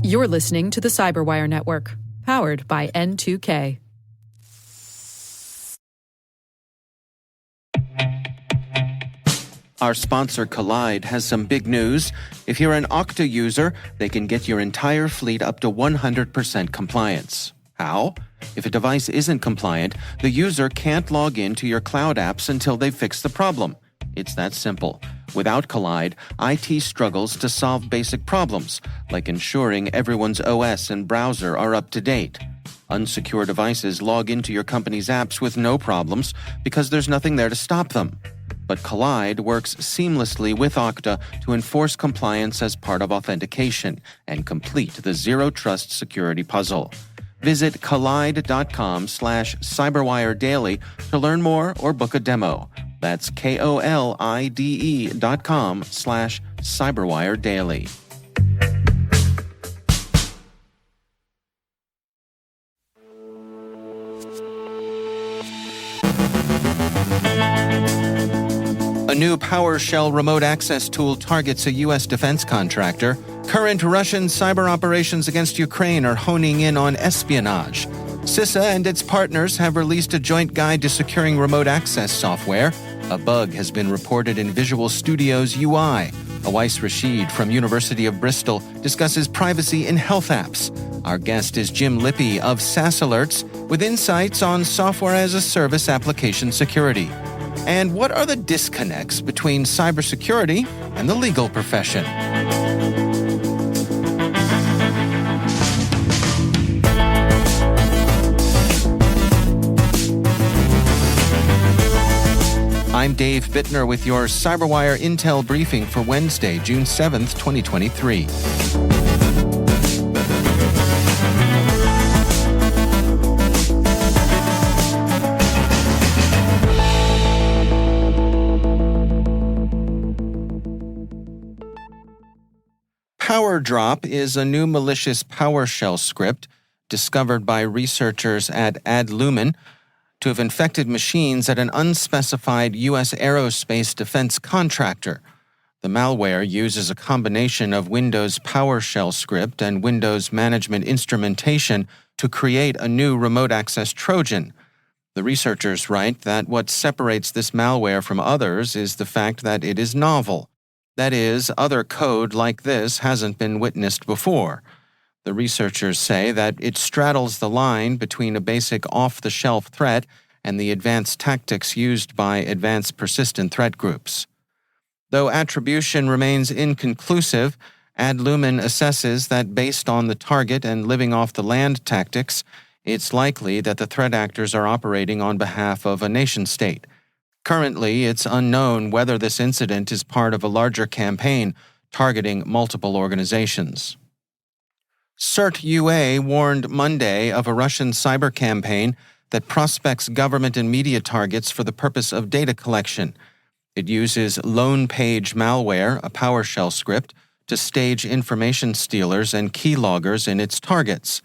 You're listening to the CyberWire Network, powered by N2K. Our sponsor, Collide, has some big news. If you're an Okta user, they can get your entire fleet up to 100% compliance. How? If a device isn't compliant, the user can't log into your cloud apps until they fix the problem. It's that simple. Without Collide, IT struggles to solve basic problems, like ensuring everyone's OS and browser are up to date. Unsecure devices log into your company's apps with no problems because there's nothing there to stop them. But Collide works seamlessly with Okta to enforce compliance as part of authentication and complete the Zero Trust security puzzle. Visit collide.com/CyberWire Daily to learn more or book a demo. That's KOLIDE.com/CyberWire Daily. A new PowerShell remote access tool targets a U.S. defense contractor. Current Russian cyber operations against Ukraine are honing in on espionage. CISA and its partners have released a joint guide to securing remote access software. A bug has been reported in Visual Studio's UI. Awais Rashid from University of Bristol discusses privacy in health apps. Our guest is Jim Lippie of SaaS Alerts with insights on software as a service application security. And what are the disconnects between cybersecurity and the legal profession? I'm Dave Bittner with your CyberWire Intel briefing for Wednesday, June 7th, 2023. PowerDrop is a new malicious PowerShell script discovered by researchers at Adlumin to have infected machines at an unspecified U.S. Aerospace defense contractor. The malware uses a combination of Windows PowerShell script and Windows management instrumentation to create a new remote access Trojan. The researchers write that what separates this malware from others is the fact that it is novel. That is, other code like this hasn't been witnessed before. The researchers say that it straddles the line between a basic off-the-shelf threat and the advanced tactics used by advanced persistent threat groups. Though attribution remains inconclusive, Adlumin assesses that based on the target and living off the land tactics, it's likely that the threat actors are operating on behalf of a nation-state. Currently, it's unknown whether this incident is part of a larger campaign targeting multiple organizations. CERT-UA warned Monday of a Russian cyber campaign that prospects government and media targets for the purpose of data collection. It uses Lone Page malware, a PowerShell script, to stage information stealers and keyloggers in its targets.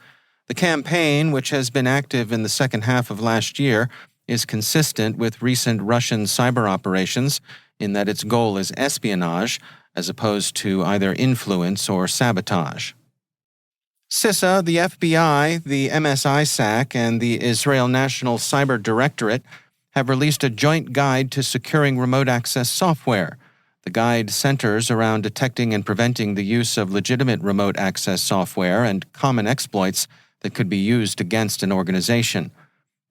The campaign, which has been active in the second half of last year, is consistent with recent Russian cyber operations in that its goal is espionage as opposed to either influence or sabotage. CISA, the FBI, the MSISAC, and the Israel National Cyber Directorate have released a joint guide to securing remote access software. The guide centers around detecting and preventing the use of legitimate remote access software and common exploits that could be used against an organization.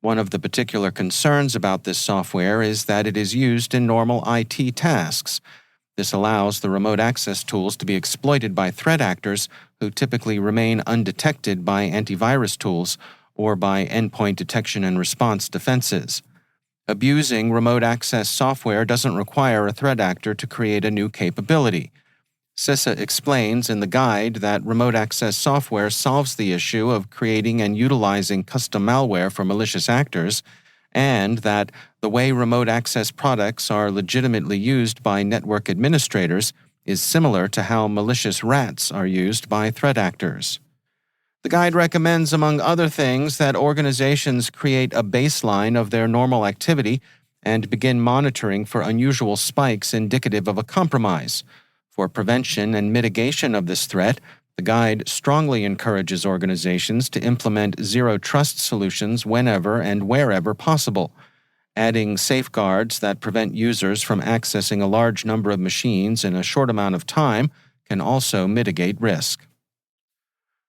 One of the particular concerns about this software is that it is used in normal IT tasks. This allows the remote access tools to be exploited by threat actors who typically remain undetected by antivirus tools or by endpoint detection and response defenses. Abusing remote access software doesn't require a threat actor to create a new capability. CISA explains in the guide that remote access software solves the issue of creating and utilizing custom malware for malicious actors, and that the way remote access products are legitimately used by network administrators is similar to how malicious rats are used by threat actors. The guide recommends, among other things, that organizations create a baseline of their normal activity and begin monitoring for unusual spikes indicative of a compromise. For prevention and mitigation of this threat, the guide strongly encourages organizations to implement zero-trust solutions whenever and wherever possible. Adding safeguards that prevent users from accessing a large number of machines in a short amount of time can also mitigate risk.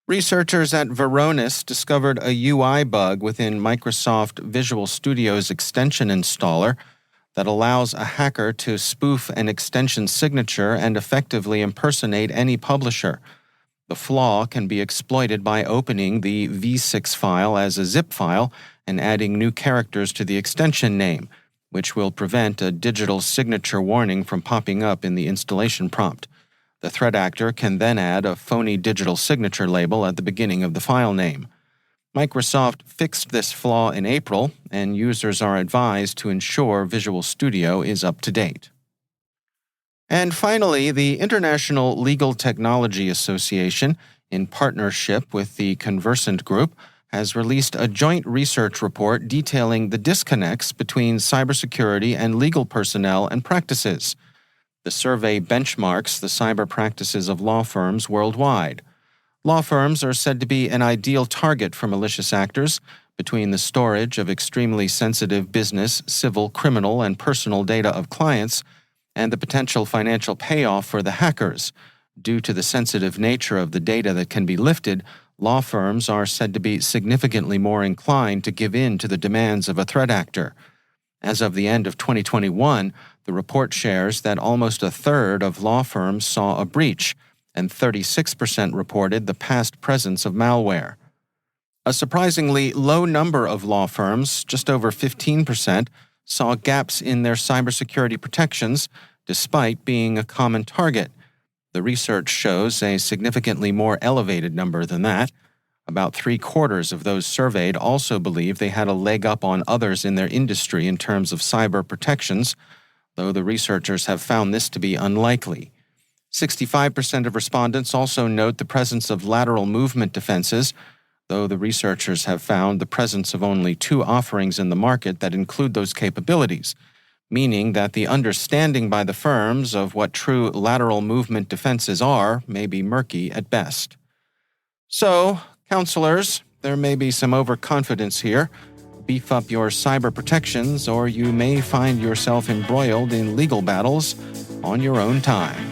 Researchers at Varonis discovered a UI bug within Microsoft Visual Studio's extension installer that allows a hacker to spoof an extension signature and effectively impersonate any publisher. The flaw can be exploited by opening the v6 file as a zip file and adding new characters to the extension name, which will prevent a digital signature warning from popping up in the installation prompt. The threat actor can then add a phony digital signature label at the beginning of the file name. Microsoft fixed this flaw in April, and users are advised to ensure Visual Studio is up to date. And finally, the International Legal Technology Association, in partnership with the Conversant Group, has released a joint research report detailing the disconnects between cybersecurity and legal personnel and practices. The survey benchmarks the cyber practices of law firms worldwide. Law firms are said to be an ideal target for malicious actors between the storage of extremely sensitive business, civil, criminal, and personal data of clients, and the potential financial payoff for the hackers. Due to the sensitive nature of the data that can be lifted, law firms are said to be significantly more inclined to give in to the demands of a threat actor. As of the end of 2021, the report shares that almost a third of law firms saw a breach, and 36% reported the past presence of malware. A surprisingly low number of law firms, just over 15%, saw gaps in their cybersecurity protections, despite being a common target. The research shows a significantly more elevated number than that. About 3/4 of those surveyed also believe they had a leg up on others in their industry in terms of cyber protections, though the researchers have found this to be unlikely. 65% of respondents also note the presence of lateral movement defenses, though the researchers have found the presence of only 2 offerings in the market that include those capabilities, meaning that the understanding by the firms of what true lateral movement defenses are may be murky at best. So, counselors, there may be some overconfidence here. Beef up your cyber protections, or you may find yourself embroiled in legal battles on your own time.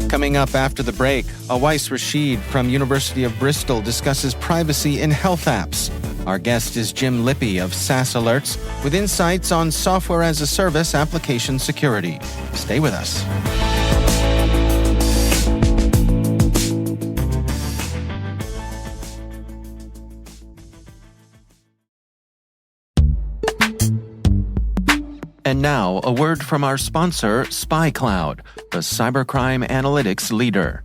Coming up after the break, Awais Rashid from University of Bristol discusses privacy in health apps. Our guest is Jim Lippie of SaaS Alerts with insights on software as a service application security. Stay with us. And now, a word from our sponsor, SpyCloud, the cybercrime analytics leader.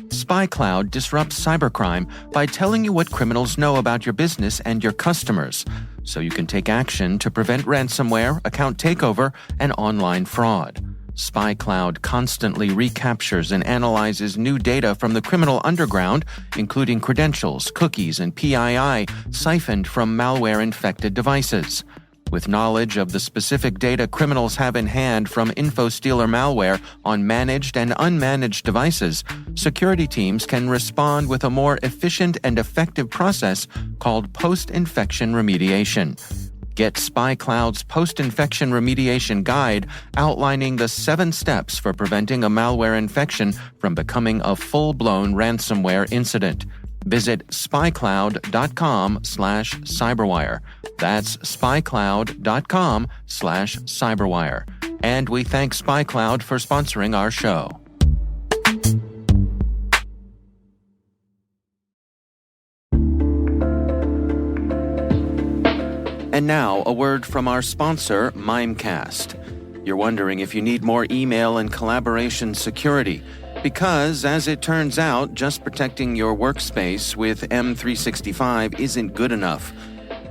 SpyCloud disrupts cybercrime by telling you what criminals know about your business and your customers, so you can take action to prevent ransomware, account takeover, and online fraud. SpyCloud constantly recaptures and analyzes new data from the criminal underground, including credentials, cookies, and PII siphoned from malware-infected devices. With knowledge of the specific data criminals have in hand from InfoStealer malware on managed and unmanaged devices, security teams can respond with a more efficient and effective process called post-infection remediation. Get SpyCloud's post-infection remediation guide outlining the 7 steps for preventing a malware infection from becoming a full-blown ransomware incident. Visit spycloud.com/cyberwire. That's spycloud.com/cyberwire. And we thank SpyCloud for sponsoring our show. And now, a word from our sponsor, Mimecast. You're wondering if you need more email and collaboration security. Because, as it turns out, just protecting your workspace with M365 isn't good enough.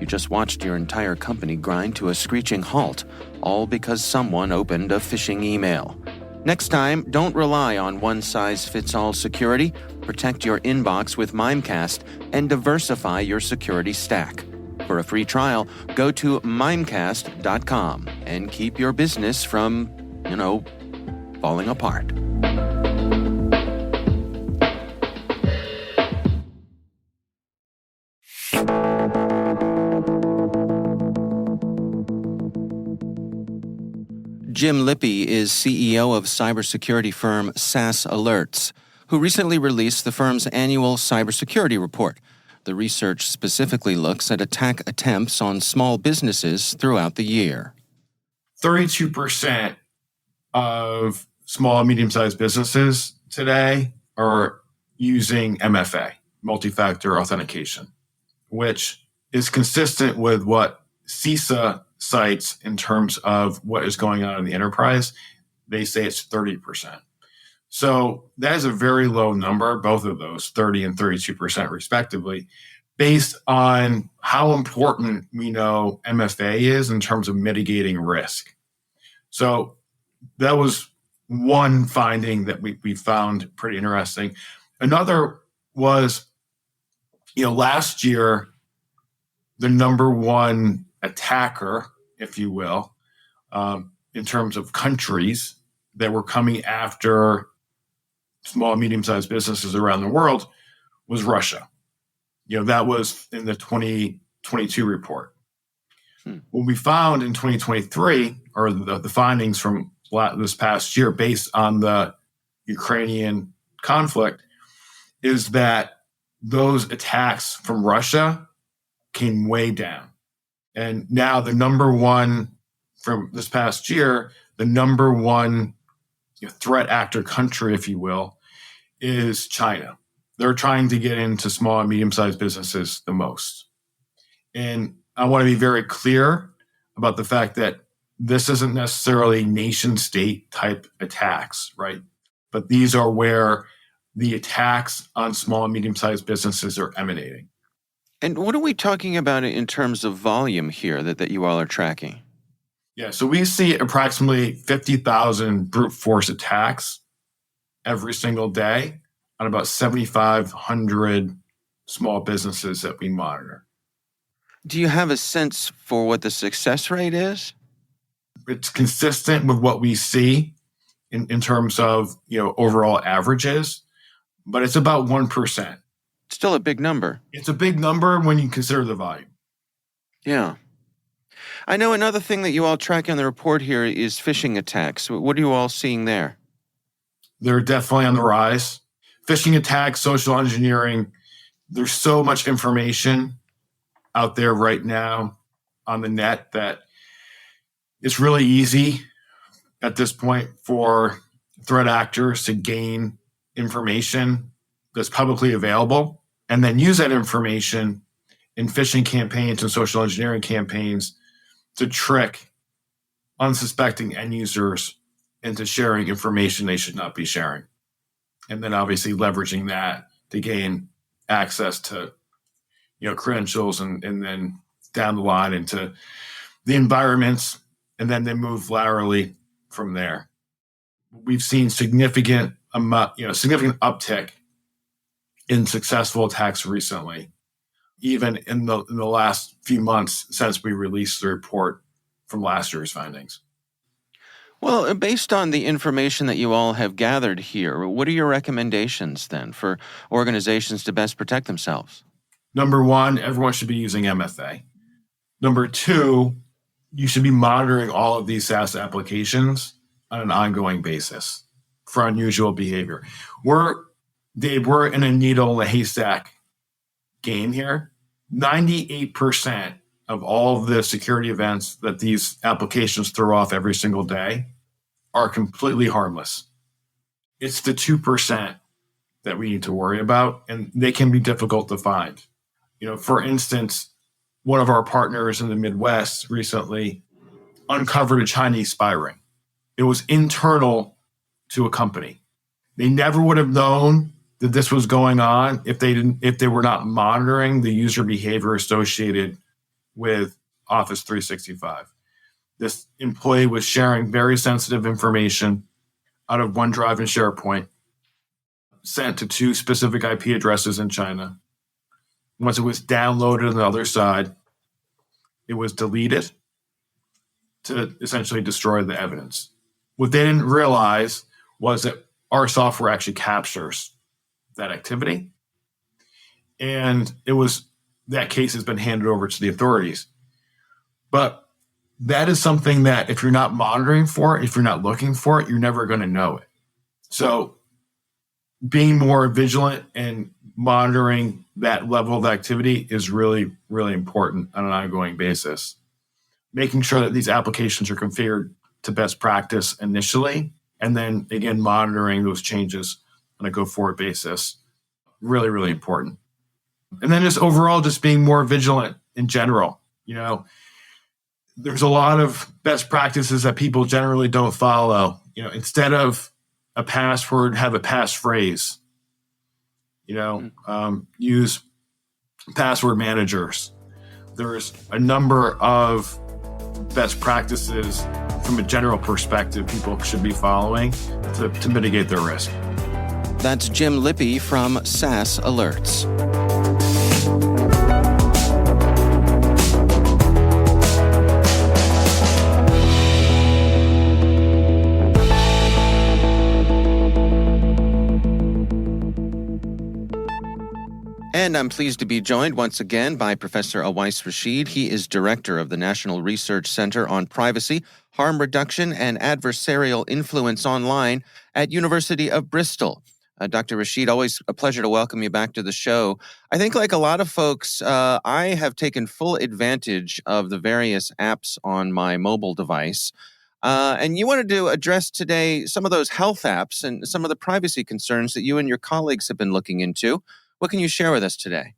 You just watched your entire company grind to a screeching halt, all because someone opened a phishing email. Next time, don't rely on one-size-fits-all security. Protect your inbox with Mimecast and diversify your security stack. For a free trial, go to mimecast.com and keep your business from, falling apart. Jim Lippie is CEO of cybersecurity firm SaaS Alerts, who recently released the firm's annual cybersecurity report. The research specifically looks at attack attempts on small businesses throughout the year. 32% of small and medium-sized businesses today are using MFA, multi-factor authentication, which is consistent with what CISA cites in terms of what is going on in the enterprise. They say it's 30%. So that is a very low number, both of those, 30 and 32% respectively, based on how important we know MFA is in terms of mitigating risk. So that was one finding that we found pretty interesting. Another was, last year, the number one attacker, if you will, in terms of countries that were coming after small and medium-sized businesses around the world was Russia. That was in the 2022 report. What we found in 2023, or the findings from this past year based on the Ukrainian conflict, is that those attacks from Russia came way down. And now the number one from this past year, the number one threat actor country, if you will, is China. They're trying to get into small and medium-sized businesses the most. And I want to be very clear about the fact that this isn't necessarily nation-state type attacks, right? But these are where the attacks on small and medium-sized businesses are emanating. And what are we talking about in terms of volume here that you all are tracking? Yeah, so we see approximately 50,000 brute force attacks every single day on about 7,500 small businesses that we monitor. Do you have a sense for what the success rate is? It's consistent with what we see in terms of overall averages, but it's about 1%. Still a big number. It's a big number when you consider the volume. Yeah. I know another thing that you all track in the report here is phishing attacks. What are you all seeing there? They're definitely on the rise. Phishing attacks, social engineering, there's so much information out there right now on the net that it's really easy at this point for threat actors to gain information that's publicly available and then use that information in phishing campaigns and social engineering campaigns to trick unsuspecting end users into sharing information they should not be sharing. And then obviously leveraging that to gain access to credentials and then down the line into the environments, and then they move laterally from there. We've seen significant uptick in successful attacks recently, even in the last few months since we released the report from last year's findings. Well, based on the information that you all have gathered here, what are your recommendations then for organizations to best protect themselves? Number one, everyone should be using MFA. Number two, you should be monitoring all of these SaaS applications on an ongoing basis for unusual behavior. We're in a needle in a haystack game here. 98% of all of the security events that these applications throw off every single day are completely harmless. It's the 2% that we need to worry about, and they can be difficult to find. For instance, one of our partners in the Midwest recently uncovered a Chinese spy ring. It was internal to a company. They never would have known that this was going on if they were not monitoring the user behavior associated with Office 365. This employee was sharing very sensitive information out of OneDrive and SharePoint, sent to 2 specific IP addresses in China. Once it was downloaded on the other side, it was deleted to essentially destroy the evidence. What they didn't realize was that our software actually captures that activity. And that case has been handed over to the authorities. But that is something that if you're not monitoring for it, if you're not looking for it, you're never going to know it. So being more vigilant and monitoring that level of activity is really, really important on an ongoing basis. Making sure that these applications are configured to best practice initially, and then again, monitoring those changes on a go-forward basis. Really, really important. And then just overall, just being more vigilant in general. There's a lot of best practices that people generally don't follow. Instead of a password, have a passphrase. Use password managers. There's a number of best practices from a general perspective people should be following to mitigate their risk. That's Jim Lippie from SaaS Alerts. And I'm pleased to be joined once again by Professor Awais Rashid. He is director of the National Research Center on Privacy, Harm Reduction, and Adversarial Influence Online at University of Bristol. Dr. Rashid, always a pleasure to welcome you back to the show. I think like a lot of folks, I have taken full advantage of the various apps on my mobile device. And you wanted to address today some of those health apps and some of the privacy concerns that you and your colleagues have been looking into. What can you share with us today?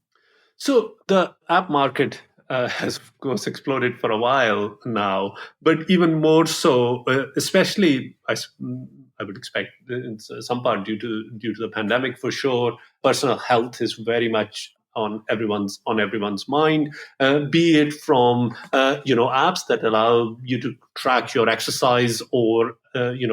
So the app market has, of course, exploded for a while now, but even more so, especially, I would expect, in some part due to the pandemic, for sure. Personal health is very much on everyone's mind. Be it from apps that allow you to track your exercise or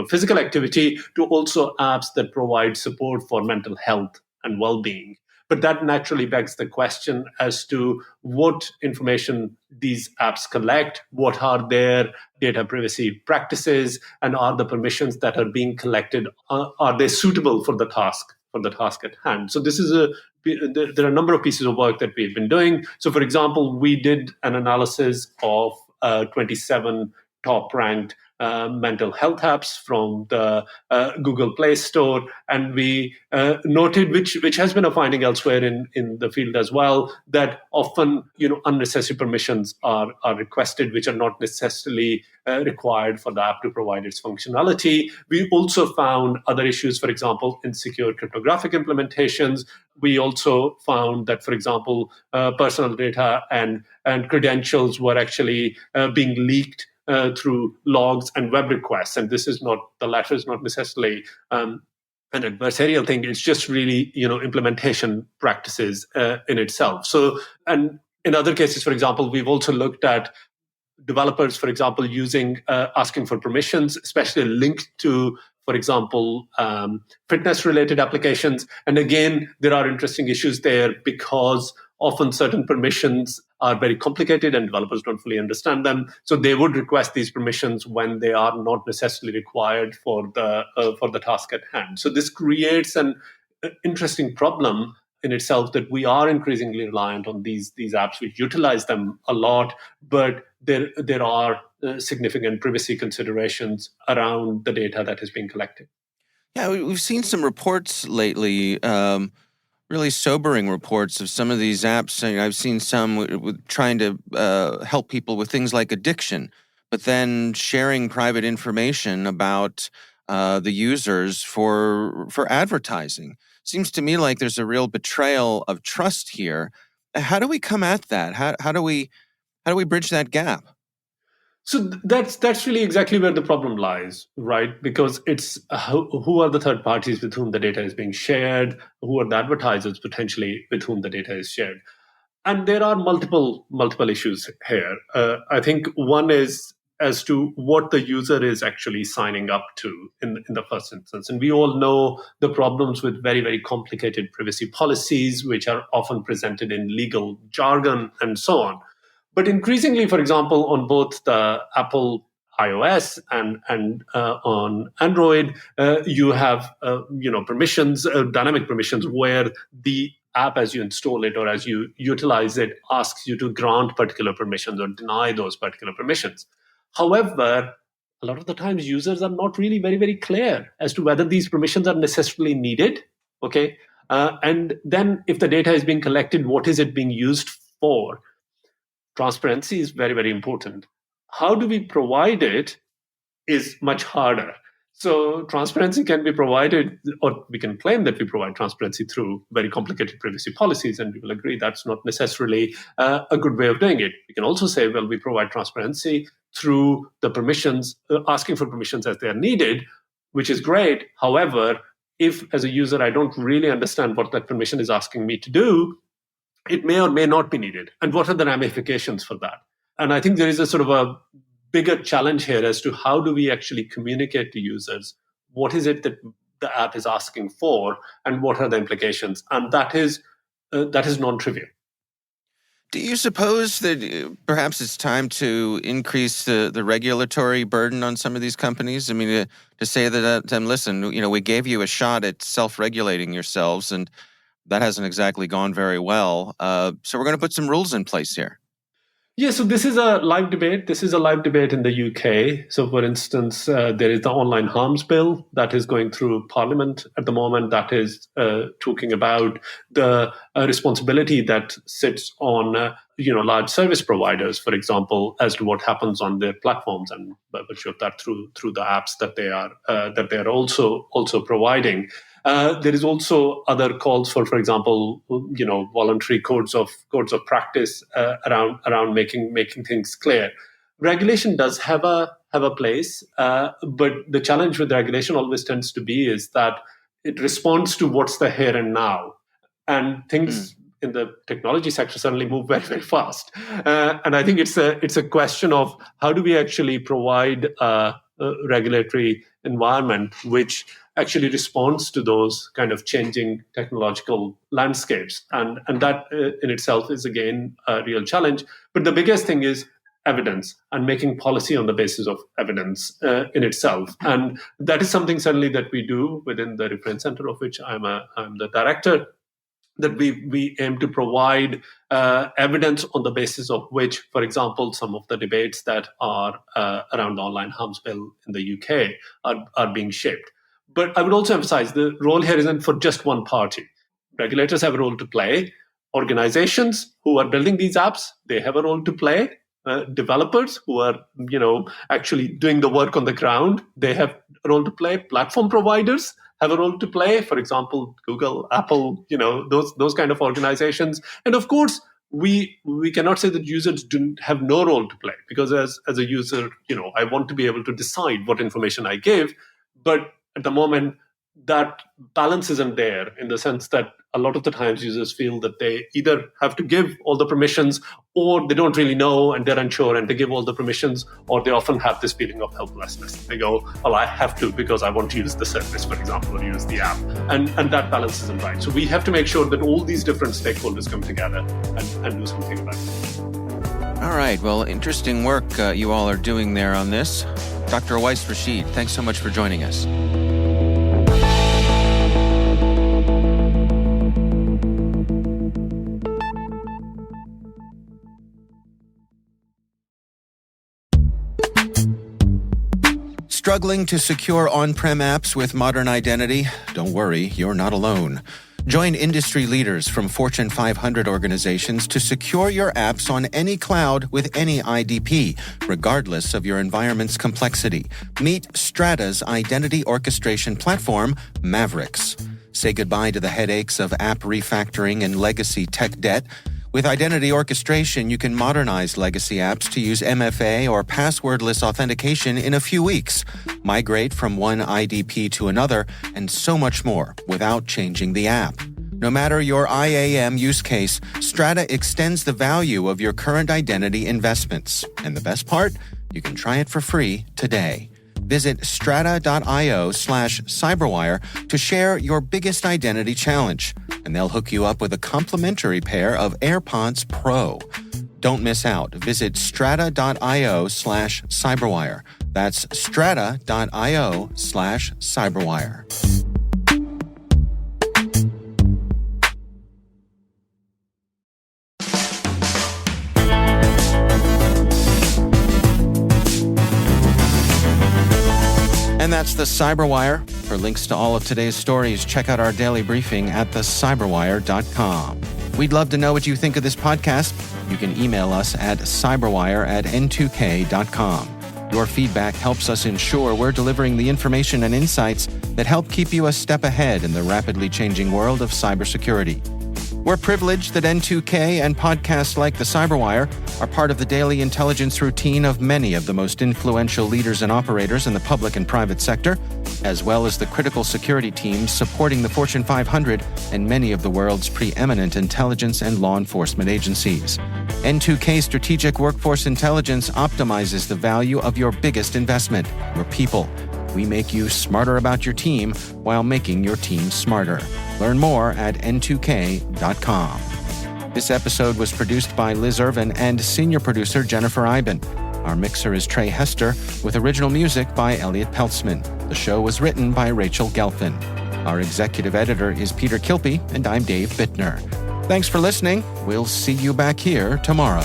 physical activity, to also apps that provide support for mental health and well-being. But that naturally begs the question as to what information these apps collect, what are their data privacy practices, and are the permissions that are being collected, are they suitable for the task at hand? So there are a number of pieces of work that we've been doing. So for example, we did an analysis of 27 top-ranked mental health apps from the Google Play Store, and we noted, which has been a finding elsewhere in the field as well, that often unnecessary permissions are requested, which are not necessarily required for the app to provide its functionality. We also found other issues, for example, insecure cryptographic implementations. We also found that, for example, personal data and credentials were actually being leaked through logs and web requests. And the latter is not necessarily an adversarial thing. It's just really, implementation practices in itself. So, and in other cases, for example, we've also looked at developers, for example, asking for permissions, especially linked to, for example, fitness-related applications. And again, there are interesting issues there because often certain permissions are very complicated and developers don't fully understand them. So they would request these permissions when they are not necessarily required for the task at hand. So this creates an interesting problem in itself, that we are increasingly reliant on these apps. We utilize them a lot, but there are significant privacy considerations around the data that is being collected. Yeah, we've seen some reports lately, really sobering reports of some of these apps. I've seen some with trying to help people with things like addiction, but then sharing private information about the users for advertising. Seems to me like there's a real betrayal of trust here. How do we come at that? How do we bridge that gap? So that's really exactly where the problem lies, right? Because it's who are the third parties with whom the data is being shared? Who are the advertisers potentially with whom the data is shared? And there are multiple issues here. I think one is as to what the user is actually signing up to in the first instance. And we all know the problems with very, very complicated privacy policies, which are often presented in legal jargon and so on. But increasingly, for example, on both the Apple iOS and on Android, you have permissions, dynamic permissions, where the app, as you install it or as you utilize it, asks you to grant particular permissions or deny those particular permissions. However, a lot of the times users are not really very, very clear as to whether these permissions are necessarily needed. Okay, and then if the data is being collected, what is it being used for? Transparency is very, very important. How do we provide it is much harder. So transparency can be provided, or we can claim that we provide transparency through very complicated privacy policies, and we will agree that's not necessarily a good way of doing it. We can also say, well, we provide transparency through the permissions, asking for permissions as they are needed, which is great. However, if as a user I don't really understand what that permission is asking me to do, it may or may not be needed. And what are the ramifications for that? And I think there is a sort of a bigger challenge here as to how do we actually communicate to users what is it that the app is asking for and what are the implications. And that is non-trivial. Do you suppose that perhaps it's time to increase the regulatory burden on some of these companies? I mean, to say that, listen, we gave you a shot at self-regulating yourselves, and that hasn't exactly gone very well. So we're going to put some rules in place here. Yeah, so this is a live debate. This is a live debate in the UK. So, for instance, there is the Online Harms Bill that is going through Parliament at the moment that is talking about the responsibility that sits on large service providers, for example, as to what happens on their platforms, and by virtue of that through the apps that they are also providing. There is also other calls for example, voluntary codes of practice around making things clear. Regulation does have a place, but the challenge with regulation always tends to be is that it responds to what's the here and now, and things in the technology sector suddenly move very, very fast. And I think it's a question of how do we actually provide a regulatory environment which actually responds to those kind of changing technological landscapes. And that in itself is, again, a real challenge. But the biggest thing is evidence and making policy on the basis of evidence in itself. And that is something certainly that we do within the Reference Center, of which I'm the director, that we aim to provide evidence on the basis of which, for example, some of the debates that are around the Online Harms Bill in the UK are being shaped. But I would also emphasize the role here isn't for just one party. Regulators have a role to play. Organizations who are building these apps, they have a role to play. Developers who are, actually doing the work on the ground, they have a role to play. Platform providers have a role to play. For example, Google, Apple, those kind of organizations. And of course, we cannot say that users have no role to play, because as a user, I want to be able to decide what information I give. But at the moment, that balance isn't there, in the sense that a lot of the times users feel that they either have to give all the permissions, or they don't really know and they're unsure and they give all the permissions, or they often have this feeling of helplessness. They go, well, I have to because I want to use the service, for example, or use the app. And that balance isn't right. So we have to make sure that all these different stakeholders come together and do something about it. All right. Well, interesting work you all are doing there on this. Dr. Awais Rashid, thanks so much for joining us. Struggling to secure on-prem apps with modern identity? Don't worry, you're not alone. Join industry leaders from Fortune 500 organizations to secure your apps on any cloud with any IDP, regardless of your environment's complexity. Meet Strata's identity orchestration platform, Mavericks. Say goodbye to the headaches of app refactoring and legacy tech debt. With identity orchestration, you can modernize legacy apps to use MFA or passwordless authentication in a few weeks, migrate from one IDP to another, and so much more without changing the app. No matter your IAM use case, Strata extends the value of your current identity investments. And the best part? You can try it for free today. Visit strata.io/cyberwire to share your biggest identity challenge, and they'll hook you up with a complimentary pair of AirPods Pro. Don't miss out. Visit strata.io/cyberwire. That's strata.io/cyberwire. And that's the CyberWire. For links to all of today's stories, check out our daily briefing at thecyberwire.com. We'd love to know what you think of this podcast. You can email us at cyberwire@n2k.com. Your feedback helps us ensure we're delivering the information and insights that help keep you a step ahead in the rapidly changing world of cybersecurity. We're privileged that N2K and podcasts like the CyberWire are part of the daily intelligence routine of many of the most influential leaders and operators in the public and private sector, as well as the critical security teams supporting the Fortune 500 and many of the world's preeminent intelligence and law enforcement agencies. N2K Strategic Workforce Intelligence optimizes the value of your biggest investment, your people. We make you smarter about your team while making your team smarter. Learn more at n2k.com. This episode was produced by Liz Irvin and senior producer Jennifer Iben. Our mixer is Trey Hester, with original music by Elliot Peltzman. The show was written by Rachel Gelfin. Our executive editor is Peter Kilpie, and I'm Dave Bittner. Thanks for listening. We'll see you back here tomorrow.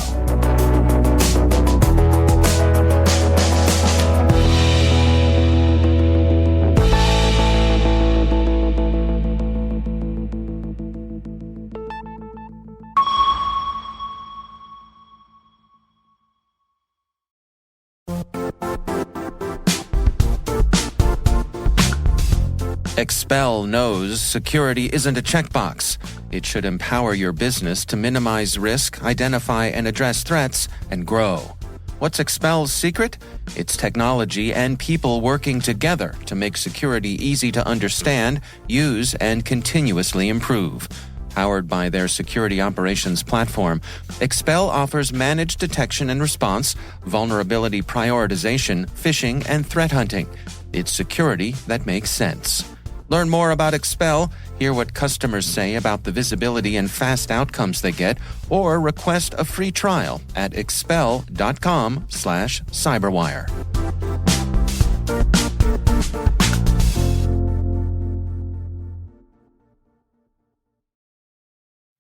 Expel knows security isn't a checkbox. It should empower your business to minimize risk, identify and address threats, and grow. What's Expel's secret? It's technology and people working together to make security easy to understand, use, and continuously improve. Powered by their security operations platform, Expel offers managed detection and response, vulnerability prioritization, phishing, and threat hunting. It's security that makes sense. Learn more about Expel, hear what customers say about the visibility and fast outcomes they get, or request a free trial at expel.com/cyberwire.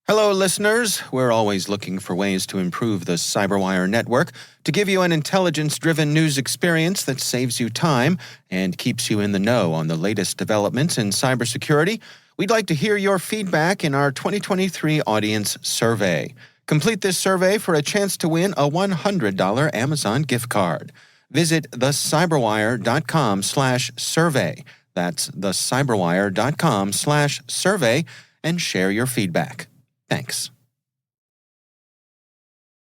Hello, listeners. We're always looking for ways to improve the CyberWire network to give you an intelligence-driven news experience that saves you time and keeps you in the know on the latest developments in cybersecurity. We'd like to hear your feedback in our 2023 audience survey. Complete this survey for a chance to win a $100 Amazon gift card. Visit thecyberwire.com/survey. That's thecyberwire.com/survey and share your feedback. Thanks.